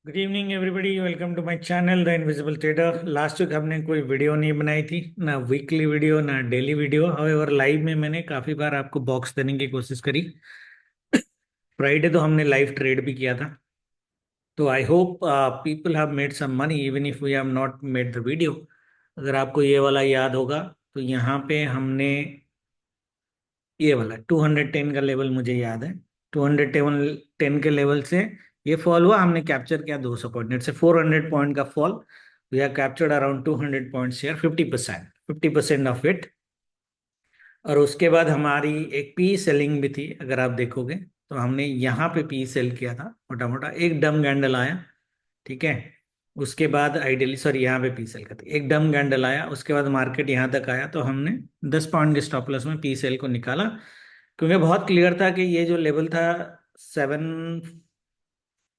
Good evening everybody, welcome to my channel the invisible trader. Last week हमने कोई video नहीं बनाई थी, ना वीकली वीडियो ना डेली वीडियो। हाउएवर लाइव में मैंने काफी बार आपको बॉक्स देने की कोशिश करी। फ्राइडे तो हमने लाइव ट्रेड भी किया था। तो I hope people have made some money even if we have not made the video. अगर आपको ये वाला याद होगा तो यहाँ पे हमने ये वाला 210 का लेवल मुझे याद है। 210 के लेवल से ये फॉल हुआ, हमने कैप्चर किया 200 पॉइंट। इट्स ए 400 पॉइंट का fall. We have captured around 200 point share, 50% of it. और उसके बाद हमारी एक पी सेलिंग भी थी, अगर आप देखोगे तो हमने यहाँ पे पी सेल किया था। मोटा मोटा एक डम कैंडल आया, ठीक है। उसके बाद आइडियली सॉरी यहाँ पे पी सेल का था, एक डम कैंडल आया, उसके बाद मार्केट यहाँ तक आया तो हमने 10 पॉइंट के स्टॉप लॉस में पी सेल को निकाला। क्योंकि बहुत क्लियर था कि ये जो लेवल था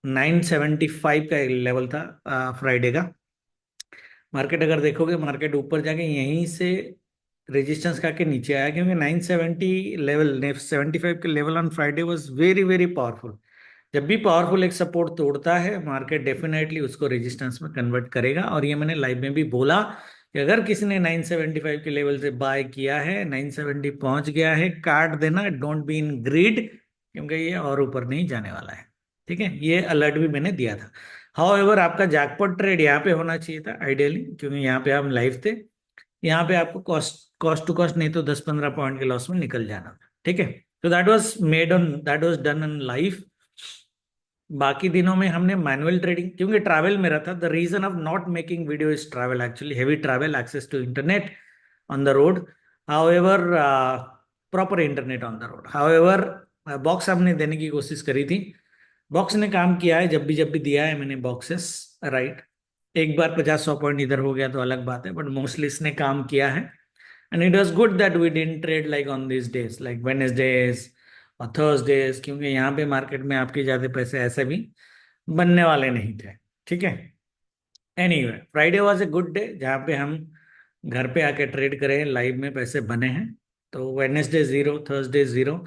975 का लेवल था फ्राइडे का। मार्केट अगर देखोगे, मार्केट ऊपर जाके यहीं से रेजिस्टेंस का के नीचे आया, क्योंकि 970 लेवल 75 के level on Friday was very very powerful. जब भी पावरफुल एक सपोर्ट तोड़ता है, मार्केट डेफिनेटली उसको रेजिस्टेंस में कन्वर्ट करेगा। और ये मैंने लाइव में भी बोला कि अगर किसी ने 975 के लेवल से बाय किया है, 970 पहुंच गया है, काट देना, डोंट बी इन ग्रीड, क्योंकि ये और ऊपर नहीं जाने वाला है। ठीक है, ये अलर्ट भी मैंने दिया था। हाउएवर आपका जैकपॉट ट्रेड यहाँ पे होना चाहिए था आइडियली, क्योंकि यहाँ पे हम लाइव थे। यहाँ पे आपको कॉस्ट टू कॉस्ट नहीं तो 10-15 पॉइंट के लॉस में निकल जाना था। ठीक है, तो that was done on live. बाकी दिनों में हमने मैनुअल ट्रेडिंग, क्योंकि ट्रैवल में रहा था। The reason of not making video is travel, actually heavy travel, access to internet on the road. However proper internet on the road. However box हमने देने की कोशिश करी थी। बॉक्स ने काम किया है, जब भी दिया है मैंने बॉक्सेस, राइट। एक बार 50-100 पॉइंट इधर हो गया तो अलग बात है, बट मोस्टली इसने काम किया है। And it was good that we didn't trade like on this days, like Wednesdays और थर्सडेज, क्योंकि यहाँ पे मार्केट में आपके ज्यादा पैसे ऐसे भी बनने वाले नहीं थे। ठीक है, anyway Friday was a good day जहाँ पे हम घर पे आके ट्रेड करें, लाइव में पैसे बने हैं। तो वेडनेसडे जीरो, थर्सडे जीरो,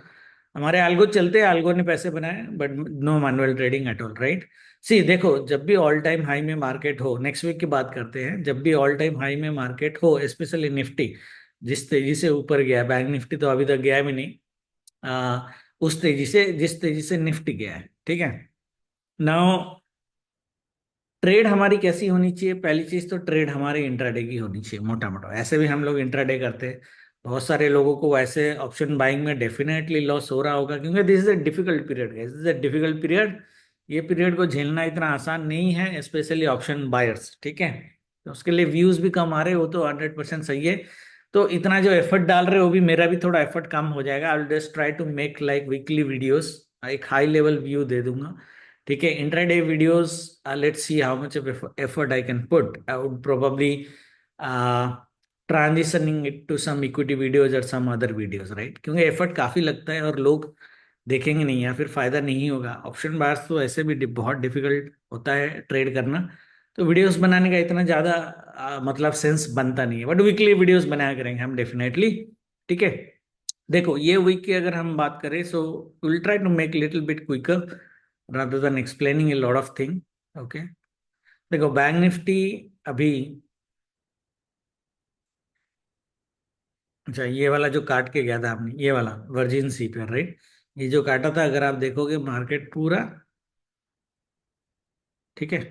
हमारे आल्गो चलते, आल्गो ने पैसे बनाए, but no manual trading at all, right. See देखो, जब भी ऑल टाइम हाई में मार्केट हो, नेक्स्ट वीक की बात करते हैं, जब भी ऑल टाइम हाई में मार्केट हो, स्पेशली निफ्टी जिस तेजी से ऊपर गया, बैंक निफ्टी तो अभी तक गया भी नहीं, उस तेजी से, जिस तेजी से निफ्टी गया है, ठीक है। नाउ ट्रेड हमारी कैसी होनी चाहिए? पहली चीज तो ट्रेड हमारी इंट्राडे की होनी चाहिए, मोटा मोटा। ऐसे भी हम लोग इंट्राडे करते हैं। बहुत सारे लोगों को वैसे ऑप्शन बाइंग में डेफिनेटली लॉस हो रहा होगा, क्योंकि this is a difficult period, this is a difficult period. ये पीरियड को झेलना इतना आसान नहीं है, स्पेशली ऑप्शन बायर्स, ठीक है। तो उसके लिए व्यूज भी कम आ रहे हो, तो 100% सही है। तो इतना जो एफर्ट डाल रहे हो भी, मेरा भी थोड़ा एफर्ट कम हो जाएगा। I will just try to make like weekly videos, एक हाई लेवल व्यू दे दूंगा। ठीक है, intraday videos, let's see how much of effort I can put. I would probably transitioning it to some equity videos or some other videos, right? क्योंकि effort काफी लगता है और लोग देखेंगे नहीं या फिर फायदा नहीं होगा। ऑप्शन बार्स तो ऐसे भी बहुत डिफिकल्ट होता है ट्रेड करना, तो वीडियोस बनाने का इतना ज्यादा मतलब सेंस बनता नहीं है। बट वीकली वीडियोस बनाया करेंगे हम डेफिनेटली। ठीक है, देखो ये वीक की अगर हम बात करें, so will try to make little bit quicker rather than explaining a lot of thing. Okay, देखो बैंक निफ्टी अभी, अच्छा ये वाला जो काट के गया था आपने, ये वाला वर्जिन सी पे, राइट। ये जो काटा था, अगर आप देखोगे मार्केट पूरा, ठीक है।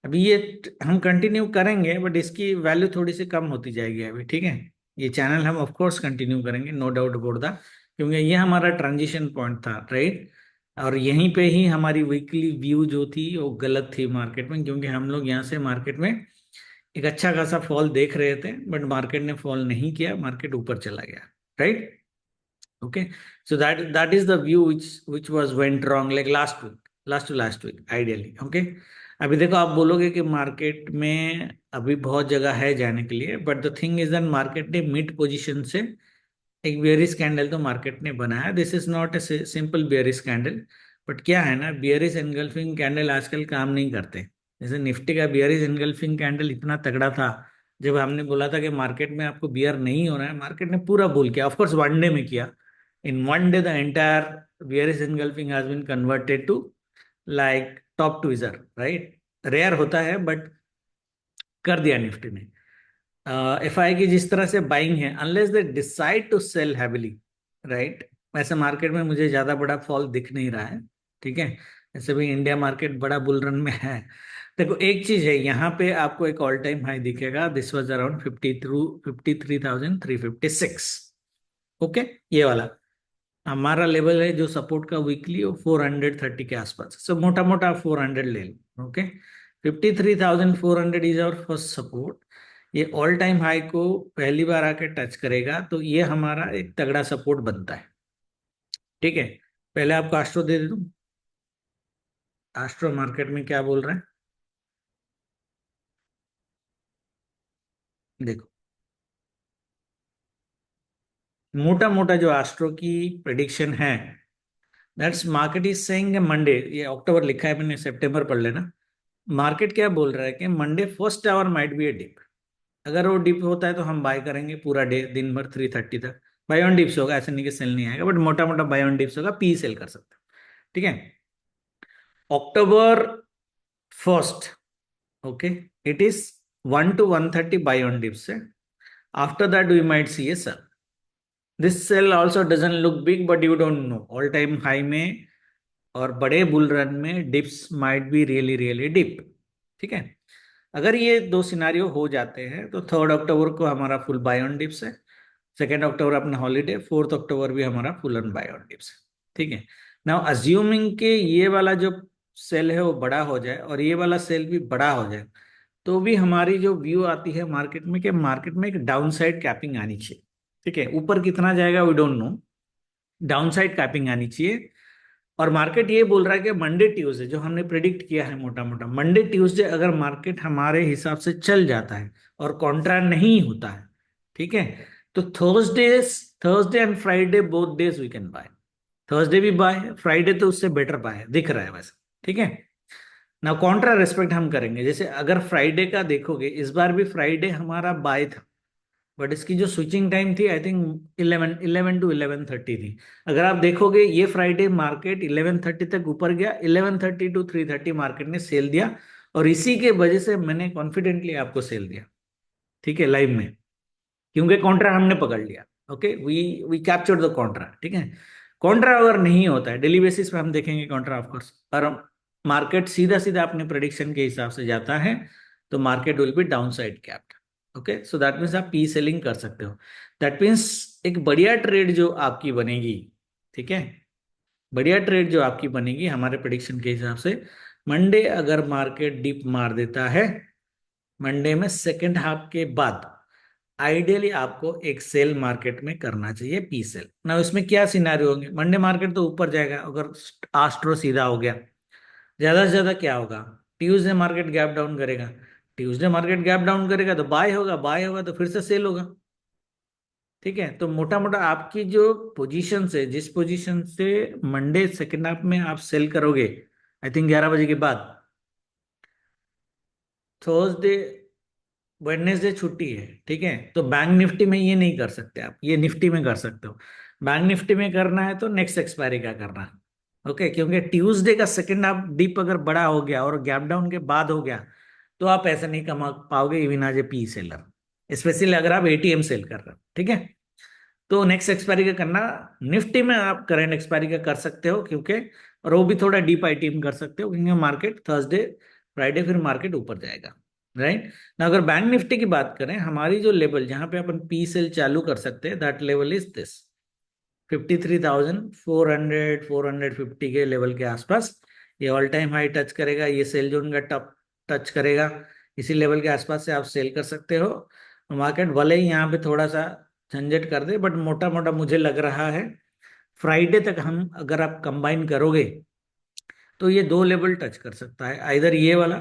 अभी ये हम कंटिन्यू करेंगे, बट इसकी वैल्यू थोड़ी सी कम होती जाएगी अभी, ठीक है। ये चैनल हम ऑफ कोर्स कंटिन्यू करेंगे, नो डाउट अबाउट दैट, क्योंकि ये हमारा ट्रांजिशन पॉइंट था, राइट। और यहीं पे ही हमारी वीकली व्यू जो थी वो गलत थी मार्केट में, क्योंकि हम लोग यहाँ से मार्केट में एक अच्छा खासा फॉल देख रहे थे, बट मार्केट ने फॉल नहीं किया, मार्केट ऊपर चला गया, right. Okay, so that is the view which was went wrong like last week ideally. Okay, अभी देखो आप बोलोगे कि मार्केट में अभी बहुत जगह है जाने के लिए, but the thing is that market ने मिड पोजीशन से एक बियरिश कैंडल तो मार्केट ने बनाया। This is not a simple bearish candle, but क्या है ना, बियरिश एनगल्फिंग कैंडल आजकल काम नहीं करते। जैसे निफ्टी का बियरिश एनगल्फिंग कैंडल इतना तगड़ा था, जब हमने बोला था कि मार्केट में आपको बियर नहीं होना है, मार्केट ने पूरा बोल किया, ऑफकोर्स वन डे में किया। In one day the entire bearish engulfing has been converted to like top tweezer, right? Rare होता है बट कर दिया निफ्टी ने। एफआई की जिस तरह से बाइंग है, unless they decide to sell heavily, right, वैसे मार्केट में मुझे ज्यादा बड़ा फॉल दिख नहीं रहा है। ठीक है, ऐसे भी इंडिया मार्केट बड़ा बुल रन में है। देखो एक चीज है, यहाँ पे आपको एक ऑल टाइम हाई दिखेगा, दिस वाज अराउंड 53,356। ओके, ये वाला हमारा लेवल है जो सपोर्ट का वीकली, वो 430 के आसपास, सो मोटा मोटा 400 ले लो। Okay, 53,400 is our first support. ये ऑल टाइम हाई को पहली बार आके टच करेगा तो ये हमारा एक तगड़ा सपोर्ट बनता है। ठीक है, पहले आपको एस्ट्रो दे दूं। एस्ट्रो मार्केट में क्या बोल रहा है, देखो मोटा मोटा जो एस्ट्रो की प्रिडिक्शन है, that's market is saying Monday, ये अक्टूबर लिखा है मैंने, सितंबर पढ़ लेना। मार्केट क्या बोल रहा है कि Monday first hour might be a dip. अगर वो डिप होता है तो हम बाय करेंगे पूरा डे, दिन भर 3:30 तक बाय ऑन डिप्स होगा, ऐसे नहीं कि सेल नहीं आएगा, बट मोटा मोटा बाय ऑन डिप्स होगा, पी सेल कर सकते हो। ठीक है, October 1, okay, it is 1 to 130 buy on dips से। After that we might see a sell. This sell also doesn't look big but you don't know, all time high में और बड़े बुल रन में dips might be really really dip. ठीक है, अगर ये दो सिनारियो हो जाते हैं तो 3 अक्टूबर को हमारा फुल बाय ऑन डिप्स है, 2 अक्टूबर अपना हॉलीडे, 4 अक्टूबर भी हमारा full on buy on dips है। ठीक है, नाउ अज्यूमिंग के ये वाला जो सेल है वो बड़ा हो जाए और ये वाला सेल भी बड़ा हो जाए, तो भी हमारी जो व्यू आती है मार्केट में कि मार्केट में एक डाउन साइड कैपिंग आनी चाहिए। ठीक है, ऊपर कितना जाएगा we don't know, down side capping आनी चाहिए। और मार्केट ये बोल रहा है कि मंडे ट्यूसडे जो हमने प्रिडिक्ट किया है मोटा मोटा, मंडे ट्यूसडे अगर मार्केट हमारे हिसाब से चल जाता है और कॉन्ट्रा नहीं होता है, ठीक है, तो Thursday and Friday both days we can buy. Thursday भी बाय है, फ्राइडे तो उससे बेटर बाय है दिख रहा है वैसे। ठीक है, ना कॉन्ट्रा रेस्पेक्ट हम करेंगे, जैसे अगर फ्राइडे का देखोगे, इस बार भी फ्राइडे हमारा बाय था, बट इसकी जो स्विचिंग टाइम थी आई थिंक 11 to 11:30 थी। अगर आप देखोगे ये फ्राइडे मार्केट 11:30 तक ऊपर गया, 11:30 to 3:30 मार्केट ने सेल दिया, और इसी के वजह से मैंने कॉन्फिडेंटली आपको सेल दिया। ठीक है, लाइव में, क्योंकि कॉन्ट्रा हमने पकड़ लिया। Okay, we we capture the contra. ठीक है, कॉन्ट्रा अगर नहीं होता है डेली बेसिस पे हम देखेंगे कॉन्ट्रा ऑफकोर्स, और मार्केट सीधा सीधा अपने प्रेडिक्शन के हिसाब से जाता है, तो market will be down side capped. Okay, so that means आप पी सेलिंग कर सकते हो। दैट मीन्स एक बढ़िया ट्रेड जो आपकी बनेगी, ठीक है, बढ़िया ट्रेड जो आपकी बनेगी हमारे प्रेडिक्शन के हिसाब से, मंडे अगर मार्केट डिप मार देता है, मंडे में सेकेंड हाफ के बाद आइडियली आपको एक सेल मार्केट में करना चाहिए, पी सेल ना। उसमें क्या सिनारियो होंगे, मंडे मार्केट तो ऊपर जाएगा अगर आस्ट्रो सीधा हो गया, ज्यादा से ज्यादा क्या होगा, ट्यूसडे मार्केट गैप डाउन करेगा, ट्यूसडे मार्केट गैप डाउन करेगा तो बाय होगा, बाय होगा तो फिर से सेल होगा। ठीक है, तो मोटा मोटा आपकी जो पोजीशन से, जिस पोजीशन से मंडे सेकेंड हाफ में आप सेल करोगे, आई थिंक 11 बजे के बाद, थर्सडे वेडनेसडे छुट्टी है, ठीक है, तो बैंक निफ्टी में ये नहीं कर सकते आप, ये निफ्टी में कर सकते हो। बैंक निफ्टी में करना है तो नेक्स्ट एक्सपायरी का करना है। ओके, क्योंकि ट्यूसडे का सेकंड हाफ डीप अगर बड़ा हो गया और गैप डाउन के बाद हो गया, तो आप ऐसा नहीं कमा पाओगे even as a P seller, specially अगर आप एटीएम सेल कर रहे हो। ठीक है, तो नेक्स्ट एक्सपायरी का करना, निफ्टी में आप करंट एक्सपायरी का कर सकते हो, क्योंकि और वो भी थोड़ा डीप आईटीएम कर सकते हो, क्योंकि मार्केट थर्सडे फ्राइडे फिर मार्केट ऊपर जाएगा, राइट ना। अगर बैंक निफ्टी की बात करें, हमारी जो लेवल जहां पे अपन पी सेल चालू कर सकते हैं, दैट लेवल इज दिस, 53,400 450 के लेवल के आसपास। ये ऑल टाइम हाई टच करेगा, ये सेल जोन का टप टच करेगा, इसी लेवल के आसपास से आप सेल कर सकते हो। मार्केट भले ही यहाँ पे थोड़ा सा झंझट कर दे, बट मोटा मोटा मुझे लग रहा है फ्राइडे तक हम अगर आप कंबाइन करोगे तो ये दो लेवल टच कर सकता है, आइधर ये वाला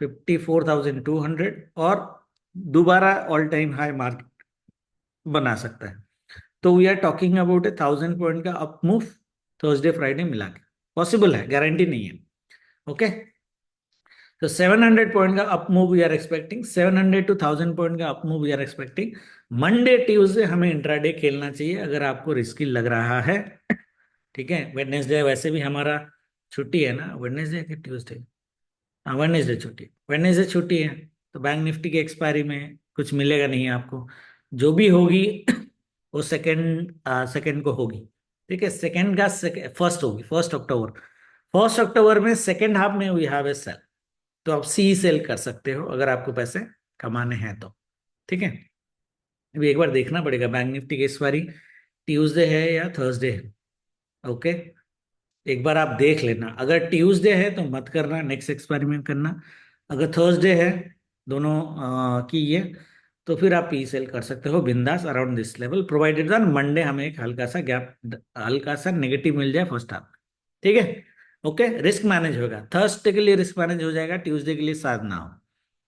54,200, और दोबारा ऑल टाइम हाई मार्केट बना सकता है। तो we are talking about 1,000 point का अप मूव थर्सडे फ्राइडे मिला के, पॉसिबल है, गारंटी नहीं है। ओके, तो 700 पॉइंट का up move we are expecting, 700 to 1,000 point का up move we are expecting. Monday Tuesday हमें इंट्राडे खेलना चाहिए अगर आपको रिस्की लग रहा है। ठीक है, वेडनेसडे वैसे भी हमारा छुट्टी है ना, वेडनेसडे कि ट्यूसडे, हाँ, वेडनेसडे छुट्टी, वेडनेसडे छुट्टी है, तो बैंक निफ्टी की एक्सपायरी में कुछ मिलेगा नहीं आपको। जो भी होगी वो सेकंड को होगी। ठीक है, सेकंड का फर्स्ट होगी, 1 अक्टूबर। 1 अक्टूबर में सेकंड हाफ में वी हैव ए सेल। तो आप सी सेल कर सकते हो अगर आपको पैसे कमाने हैं तो। ठीक है, अभी एक बार देखना पड़ेगा बैंक निफ्टी की एक्सपायरी ट्यूसडे है या थर्सडे है। ओके, एक बार आप देख लेना, अगर ट्यूसडे है तो मत करना, नेक्स्ट एक्सपेरिमेंट करना। अगर थर्सडे है, दोनों की ये, तो फिर आप पी सेल कर सकते हो बिंदास around this level, provided that Monday हमें एक हल्का सा गैप, हल्का सा नेगेटिव मिल जाए फर्स्ट हाफ। ठीक है, ओके, रिस्क मैनेज होगा, थर्सडे के लिए रिस्क मैनेज हो जाएगा, ट्यूसडे के लिए शायद ना हो।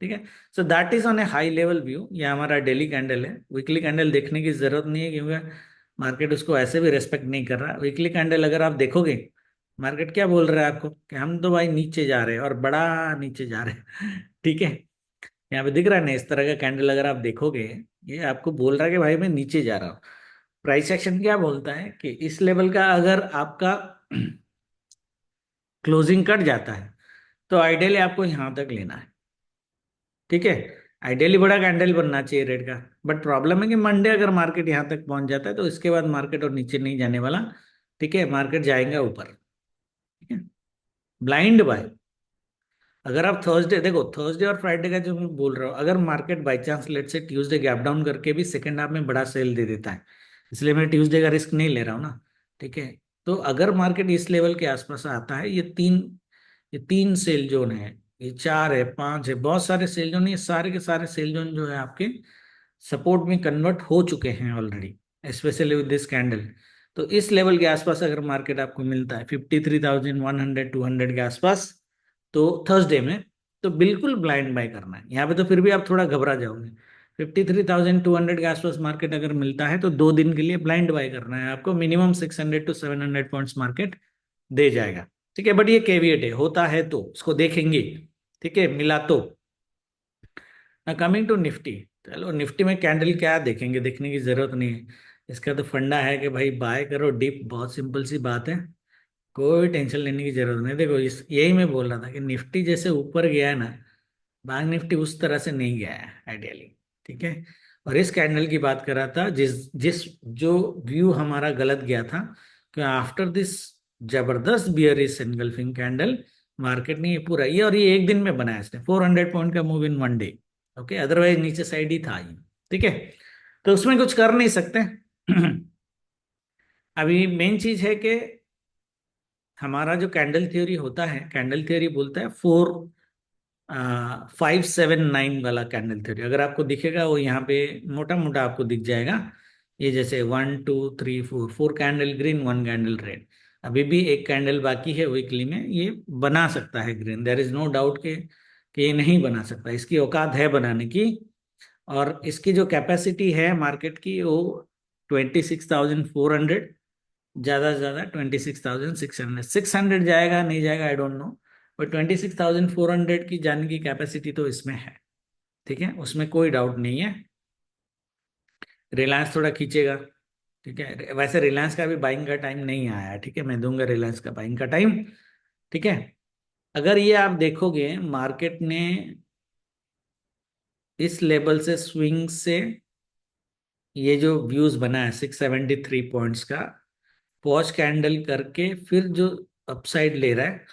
ठीक है, so that is on A high level view. ये हमारा डेली कैंडल है, वीकली कैंडल देखने की जरूरत नहीं है, क्योंकि मार्केट उसको ऐसे भी रेस्पेक्ट नहीं कर रहा। वीकली कैंडल अगर आप देखोगे, मार्केट क्या बोल रहा है आपको कि हम तो भाई नीचे जा रहे हैं, और बड़ा नीचे जा रहे हैं। ठीक है, यहाँ पे दिख रहा है ना, इस तरह का कैंडल अगर आप देखोगे, ये आपको बोल रहा है कि भाई मैं नीचे जा रहा हूँ। प्राइस एक्शन क्या बोलता है कि इस लेवल का अगर आपका क्लोजिंग कट जाता है, तो आइडियली आपको यहाँ तक लेना है। ठीक है, आइडियली बड़ा कैंडल बनना चाहिए रेड का। बट प्रॉब्लम है कि मंडे अगर मार्केट यहाँ तक पहुंच जाता है, तो इसके बाद मार्केट और नीचे नहीं जाने वाला। ठीक है, मार्केट जाएगा ऊपर। ठीक है, ब्लाइंड बाय। अगर आप थर्सडे देखो, थर्सडे और फ्राइडे का जो मैं बोल रहा हूँ, अगर मार्केट बाई चांस लेट से ट्यूसडे गैप डाउन करके भी सेकेंड हाफ में बड़ा सेल दे देता है, इसलिए मैं ट्यूसडे का रिस्क नहीं ले रहा हूँ ना। ठीक है, तो अगर मार्केट इस लेवल के आसपास आता है, ये तीन सेल जोन है, ये चार है, पांच है, बहुत सारे सेल जोन, ये सारे के सारे सेल जोन जो है आपके सपोर्ट में कन्वर्ट हो चुके हैं already, specially with this candle. तो इस लेवल के आसपास अगर मार्केट आपको मिलता है 53,100 200 के आसपास, तो थर्सडे में, तो बिल्कुल ब्लाइंड बाय करना है यहाँ पे। तो फिर भी आप थोड़ा घबरा जाओगे। 53,200 के आसपास मार्केट अगर मिलता है, तो 2 दिन के लिए ब्लाइंड बाय करना है आपको, मिनिमम 600 to 700 पॉइंट्स मार्केट दे जाएगा। ठीक है, बट ये केविएट है, होता है तो उसको देखेंगे। ठीक है, मिला तो। कमिंग टू निफ्टी, चलो निफ्टी में कैंडल क्या देखेंगे, देखने की जरूरत नहीं है। इसका तो फंडा है कि भाई बाय करो डिप, बहुत सिंपल सी बात है, कोई टेंशन लेने की जरूरत नहीं। देखो, इस यही मैं बोल रहा था कि निफ्टी जैसे ऊपर गया है ना, बैंक निफ्टी उस तरह से नहीं गया है आइडियली। ठीक है, और इस कैंडल की बात कर रहा था, जिस जिस जो व्यू हमारा गलत गया था, कि आफ्टर दिस जबरदस्त बियरिश एनगल्फिंग कैंडल, मार्केट ने ये पूरा ये, और ये एक दिन में बनाया इसने 400 पॉइंट का move in 1 day. Okay, otherwise नीचे साइड ही था ये। ठीक है, तो उसमें कुछ कर नहीं सकते। अभी मेन चीज है कि हमारा जो कैंडल थ्योरी होता है, कैंडल थ्योरी बोलता है 579 वाला कैंडल थ्योरी। अगर आपको दिखेगा वो यहाँ पे मोटा मोटा आपको दिख जाएगा, ये जैसे 1 2 3 4, 4 कैंडल ग्रीन, 1 कैंडल रेड। अभी भी एक कैंडल बाकी है वीकली में, ये बना सकता है green, there is no doubt कि ये नहीं बना सकता, इसकी औकात है बनाने की। और इसकी जो कैपेसिटी है मार्केट की, वो 26,400, ज्यादा से ज्यादा 26,600। 600 जाएगा नहीं जाएगा आई डोंट नो, बट 26,400 की जाने की कैपेसिटी तो इसमें है। ठीक है, उसमें कोई डाउट नहीं है। रिलायंस थोड़ा खींचेगा। ठीक है, वैसे रिलायंस का भी बाइंग का टाइम नहीं आया है। ठीक है, मैं दूंगा रिलायंस का बाइंग का टाइम। ठीक है, अगर ये आप देखोगे मार्केट ने इस लेवल से स्विंग से, ये जो व्यूज बना है 673 पॉइंट्स का, पॉज कैंडल करके फिर जो अपसाइड ले रहा है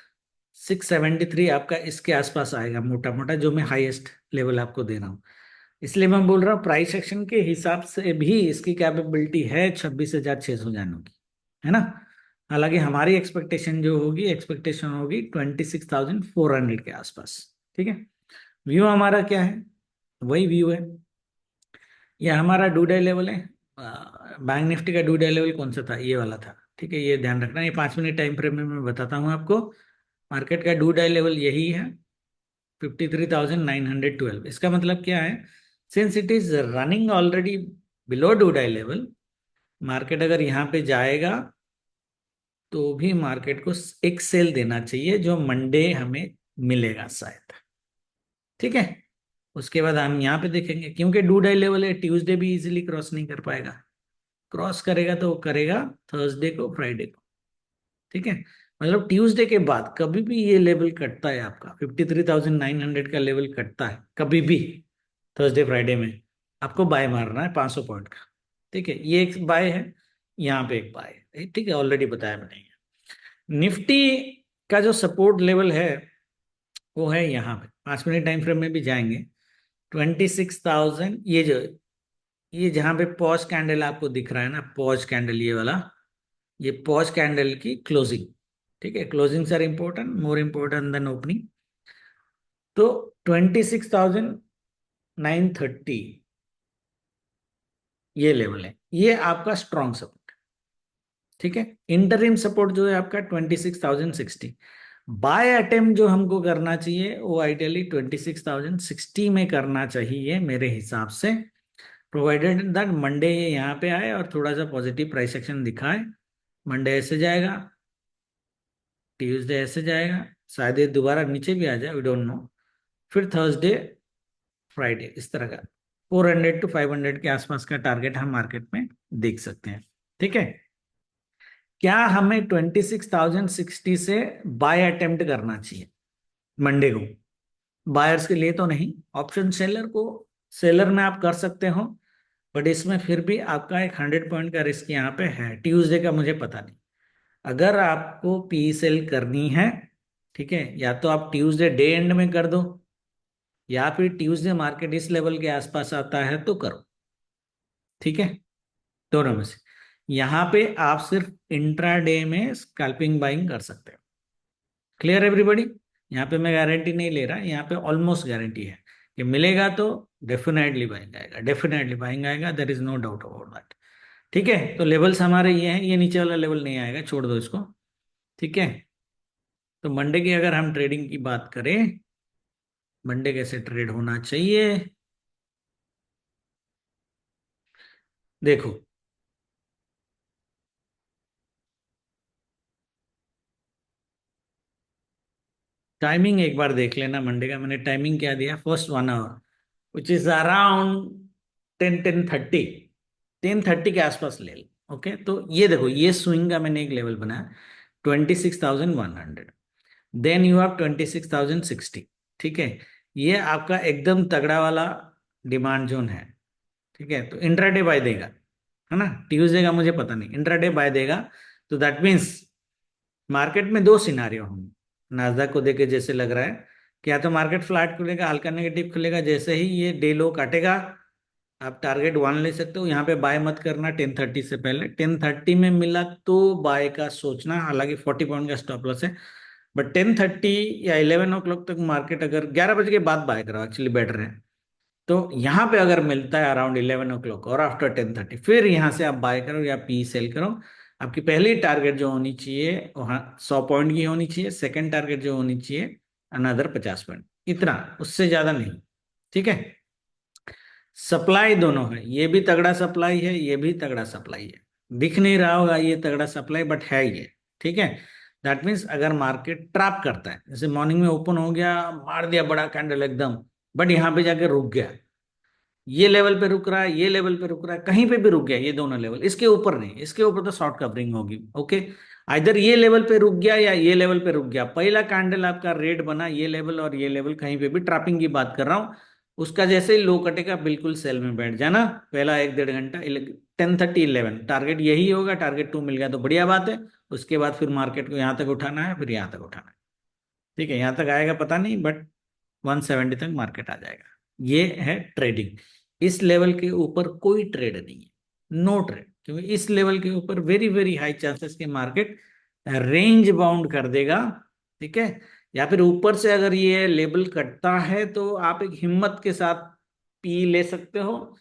673, आपका इसके आसपास आएगा मोटा मोटा, जो मैं हाईएस्ट लेवल आपको दे रहा हूँ। इसलिए मैं बोल रहा हूँ प्राइस एक्शन के हिसाब से भी इसकी कैपेबिलिटी है 26,600 जाने की, है ना। हालांकि हमारी एक्सपेक्टेशन जो होगी, एक्सपेक्टेशन होगी 26,400 के आसपास। ठीक है, व्यू हमारा क्या है, वही व्यू है। ये हमारा डू डे लेवल है। बैंक निफ्टी का डू डे लेवल कौन सा था, ये वाला था। ठीक है, ये ध्यान रखना, ये 5 मिनट टाइम फ्रेम में मैं बताता हूँ आपको। मार्केट का डू डे लेवल यही है, 53,912। इसका मतलब क्या है, since it is running already below do day level, market अगर यहाँ पे जाएगा, तो भी मार्केट को एक सेल देना चाहिए, जो मंडे हमें मिलेगा शायद। ठीक है, उसके बाद हम यहाँ पे देखेंगे, क्योंकि डू डे लेवल है, ट्यूसडे भी इजीली क्रॉस नहीं कर पाएगा। क्रॉस करेगा तो वो करेगा थर्सडे को, फ्राइडे को। ठीक है, मतलब ट्यूसडे के बाद कभी भी ये लेवल कटता है आपका 53,900 का लेवल कटता है कभी भी, थर्सडे फ्राइडे में आपको बाय मारना है 500 पॉइंट का। ठीक है, ये एक बाय है, यहाँ पे एक बाय है, ठीक है, ऑलरेडी बताया मैंने। निफ्टी का जो सपोर्ट लेवल है वो है यहाँ पे, 5 मिनट टाइम फ्रेम में भी जाएंगे। 26,000, ये जहां पे पॉज कैंडल आपको दिख रहा है ना, पॉज कैंडल ये वाला, ये पॉज कैंडल की क्लोजिंग। ठीक है, closings are important, more important than opening. तो 26,930 ये लेवल है, ये आपका स्ट्रॉन्ग सपोर्ट। ठीक है, इंटरिम सपोर्ट जो है आपका 26,060। बाय अटेम्प्ट जो हमको करना चाहिए वो आइडियली 26,060 में करना चाहिए मेरे हिसाब से, प्रोवाइडेड दैट मंडे ये यहाँ पे आए और थोड़ा सा पॉजिटिव प्राइस एक्शन दिखाए। मंडे ऐसे जाएगा, ट्यूसडे ऐसे जाएगा, शायद ये दोबारा नीचे भी आ जाए, वी डोंट नो। फिर थर्सडे, फ्राइडे इस तरह का 400 to 500 के आसपास का टारगेट हम मार्केट में देख सकते हैं। ठीक है, क्या हमें 26,060 से बाय अटेम्प्ट करना चाहिए मंडे को? बायर्स के लिए तो नहीं, ऑप्शन सेलर को, सेलर में आप कर सकते हो, बट इसमें फिर भी आपका एक 100 पॉइंट का रिस्क यहाँ पे है। ट्यूसडे का मुझे पता नहीं, अगर आपको पी सेल करनी है, ठीक है, या तो आप ट्यूसडे डे एंड में कर दो, या फिर ट्यूसडे मार्केट इस लेवल के आसपास आता है तो करो। ठीक है, दोनों में से। यहाँ पे आप सिर्फ इंट्राडे में स्कैल्पिंग बाइंग कर सकते हो। Clear everybody? यहाँ पे मैं गारंटी नहीं ले रहा, यहाँ पे ऑलमोस्ट गारंटी है कि मिलेगा तो डेफिनेटली बाइंग आएगा, डेफिनेटली बाइंग आएगा, there is no doubt about that. ठीक है, तो लेवल्स हमारे ये हैं, ये नीचे वाला लेवल नहीं आएगा, छोड़ दो इसको। ठीक है, तो मंडे की अगर हम ट्रेडिंग की बात करें, मंडे कैसे ट्रेड होना चाहिए, देखो। टाइमिंग एक बार देख लेना मंडे का, मैंने टाइमिंग क्या दिया, first 1 hour which is around 10:30, 10:30 के आसपास ले लो। ओके, तो ये देखो, ये स्विंग का मैंने एक लेवल बनाया 26,100, देन यू हैव 26,060। ठीक है, ये आपका एकदम तगड़ा वाला डिमांड जोन है। ठीक है, तो इंट्राडे बाय देगा, है ना, ट्यूसडे का मुझे पता नहीं, इंट्राडे बाय देगा। तो दैट मीन्स मार्केट में दो सिनारियो होंगे, नाजदाक को देखे जैसे लग रहा है कि या तो मार्केट फ्लैट खुलेगा, हल्का नेगेटिव खुलेगा, जैसे ही ये डे लो काटेगा आप टारगेट 1 ले सकते हो। यहाँ पे बाय मत करना 10:30 से पहले, 10:30 में मिला तो बाय का सोचना, हालांकि 40 पॉइंट का स्टॉप लॉस है, बट 10:30 या 11 o'clock तक मार्केट, अगर 11 बजे के बाद बाय करो एक्चुअली बेटर है। तो यहाँ पे अगर मिलता है अराउंड 11 o'clock और आफ्टर 10:30, फिर यहाँ से आप बाय करो या पी सेल करो। आपकी पहली टारगेट जो होनी चाहिए वहाँ 100 पॉइंट की होनी चाहिए, सेकंड टारगेट जो होनी चाहिए अनदर 50 पॉइंट, इतना, उससे ज्यादा नहीं। ठीक है, सप्लाई दोनों है, ये भी तगड़ा सप्लाई है, ये भी तगड़ा सप्लाई है। दिख नहीं रहा होगा ये तगड़ा सप्लाई, बट है ये। ठीक है, दैट मीन्स अगर मार्केट ट्रैप करता है, जैसे मॉर्निंग में ओपन हो गया, मार दिया बड़ा कैंडल एकदम, बट यहाँ पे जाके रुक गया, ये लेवल पे रुक रहा है, ये लेवल पे रुक रहा है, कहीं पे भी रुक गया, ये दोनों लेवल, इसके ऊपर नहीं, इसके ऊपर तो शॉर्ट कवरिंग होगी। ओके, इधर ये लेवल पे रुक गया या ये लेवल पे रुक गया, पहला कैंडल आपका रेड बना, ये लेवल और ये लेवल, कहीं पे भी ट्रैपिंग की बात कर रहा हूं, उसका जैसे ही लो कटेगा बिल्कुल सेल में बैठ जाना, पहला 1-1.5 घंटा, 10:30-11 टारगेट यही होगा, टारगेट 2 मिल गया तो बढ़िया बात है। उसके बाद फिर मार्केट को यहाँ तक उठाना है, फिर यहाँ तक उठाना है। ठीक है, यहाँ तक आएगा पता नहीं, बट 170 तक मार्केट आ जाएगा। ये है ट्रेडिंग, इस लेवल के ऊपर कोई ट्रेड नहीं है, नो ट्रेड, क्योंकि इस लेवल के ऊपर वेरी वेरी हाई चांसेस के मार्केट रेंज बाउंड कर देगा। ठीक है, या फिर ऊपर से अगर ये लेवल कटता है तो आप एक हिम्मत के साथ पी ले सकते हो,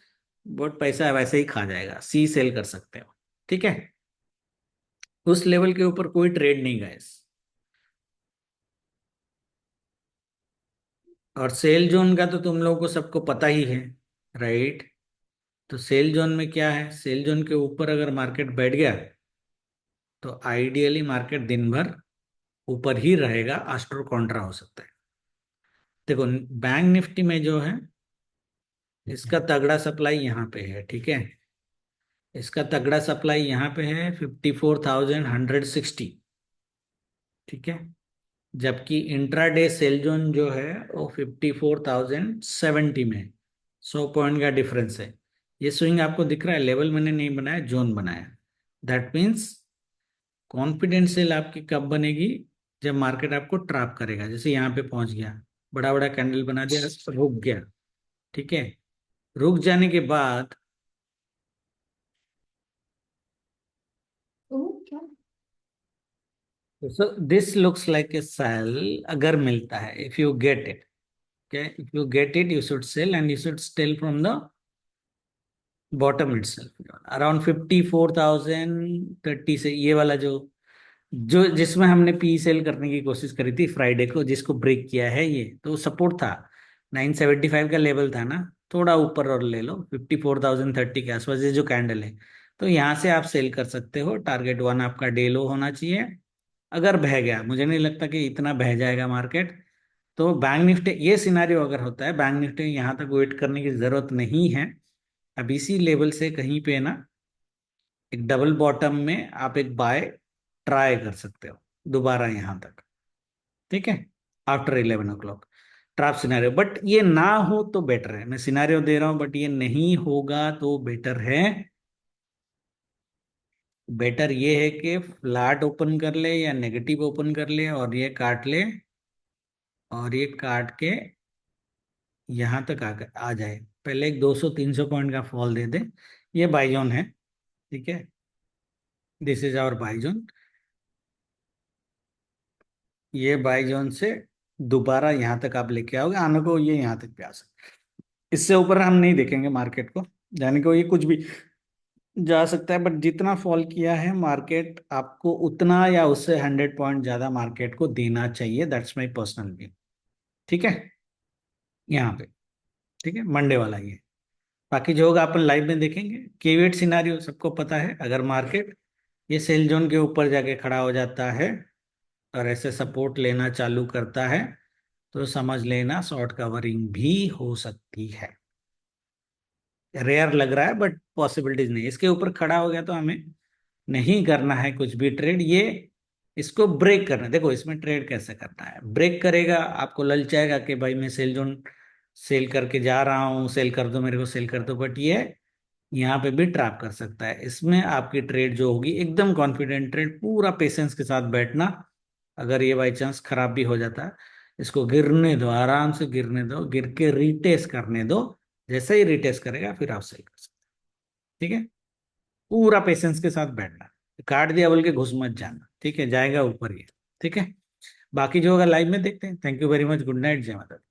बट पैसा वैसे ही खा जाएगा, सी सेल कर सकते हो। ठीक है, उस लेवल के ऊपर कोई ट्रेड नहीं गाइस। और सेल जोन का तो तुम लोगों को सबको पता ही है, राइट? तो सेल जोन में क्या है, सेल जोन के ऊपर अगर मार्केट बैठ गया तो आइडियली मार्केट दिन भर ऊपर ही रहेगा, आस्ट्रो कॉन्ट्रा हो सकता है। देखो, बैंक निफ्टी में जो है, इसका तगड़ा सप्लाई यहाँ पे है। ठीक है, इसका तगड़ा सप्लाई यहाँ पे है 54,160। ठीक है। जबकि इंट्राडे सेल जोन जो है वो 54,070 में है। 100 पॉइंट का डिफरेंस है। ये स्विंग आपको दिख रहा है, लेवल मैंने नहीं बनाया, जोन बनाया। दैट मीन्स कॉन्फिडेंट सेल आपकी कब बनेगी? जब मार्केट आपको ट्रैप करेगा, जैसे यहाँ पे पहुंच गया, बड़ा बड़ा कैंडल बना दिया, रुक गया। ठीक है। रुक जाने के बाद क्या? So this looks like a sell. अगर मिलता है, if you get it, okay, if you get it you should sell and you should sell from the bottom itself around 54,030 से। ये वाला जो जो जिसमें हमने पी सेल करने की कोशिश करी थी फ्राइडे को, जिसको ब्रेक किया है, ये तो सपोर्ट था। 975 का लेवल था ना, थोड़ा ऊपर और ले लो 54,030 के आसपास, ये जो कैंडल है। तो यहाँ से आप सेल कर सकते हो। टारगेट वन आपका डे लो होना चाहिए। अगर बह गया, मुझे नहीं लगता कि इतना बह जाएगा मार्केट, तो बैंक निफ्टी, ये सिनारियो अगर होता है, बैंक निफ्टी यहाँ तक वेट करने की जरूरत नहीं है। अब इसी लेवल से कहीं पे ना एक डबल बॉटम में आप एक बाय ट्राई कर सकते हो दोबारा यहाँ तक। ठीक है। After 11 o'clock trap scenario, but ये ना हो तो बेटर है। मैं सिनारियो दे रहा हूँ, बट ये नहीं होगा तो बेटर है। बेटर ये है कि फ्लैट ओपन कर ले या नेगेटिव ओपन कर ले और ये काट ले, और ये काट के यहाँ तक आ जाए। पहले एक 200-300 पॉइंट का फॉल दे दे। ये बाईजोन है। ठीक है। This is our buy zone. ये बाईजोन से दोबारा यहाँ तक आप लेके आओगे, आने को ये यहाँ तक भी आ सकता है। इससे ऊपर हम नहीं देखेंगे मार्केट को, जाने को ये कुछ भी जा सकता है। बट जितना फॉल किया है मार्केट, आपको उतना या उससे 100 पॉइंट ज्यादा मार्केट को देना चाहिए। That's my personal view. ठीक है। यहाँ पे ठीक है, मंडे वाला ये। बाकी जो होगा अपन लाइव में देखेंगे। केवेट सिनारियो सबको पता है, अगर मार्केट ये सेल जोन के ऊपर जाके खड़ा हो जाता है और ऐसे सपोर्ट लेना चालू करता है, तो समझ लेना शॉर्ट कवरिंग भी हो सकती है। रेयर लग रहा है बट पॉसिबिलिटीज नहीं। इसके ऊपर खड़ा हो गया तो हमें नहीं करना है कुछ भी ट्रेड। ये इसको ब्रेक करना है। देखो इसमें ट्रेड कैसे करना है, ब्रेक करेगा आपको ललचाएगा कि भाई मैं सेल जोन सेल करके जा रहा हूँ, सेल कर दो मेरे को, सेल कर दो। बट ये यहाँ पे भी ट्रैप कर सकता है। इसमें आपकी ट्रेड जो होगी एकदम कॉन्फिडेंट ट्रेड, पूरा पेशेंस के साथ बैठना। अगर ये बाई चांस खराब भी हो जाता है, इसको गिरने दो, आराम से गिरने दो, गिर के रीटेस्ट करने दो। जैसे ही रीटेस्ट करेगा फिर आप सेल कर सकते हैं। ठीक है। पूरा पेशेंस के साथ बैठना। काट दिया बोल के घुस मत जाना। ठीक है, जाएगा ऊपर ये। ठीक है। बाकी जो होगा लाइव में देखते हैं। Thank you very much. Good night. जय माता दी।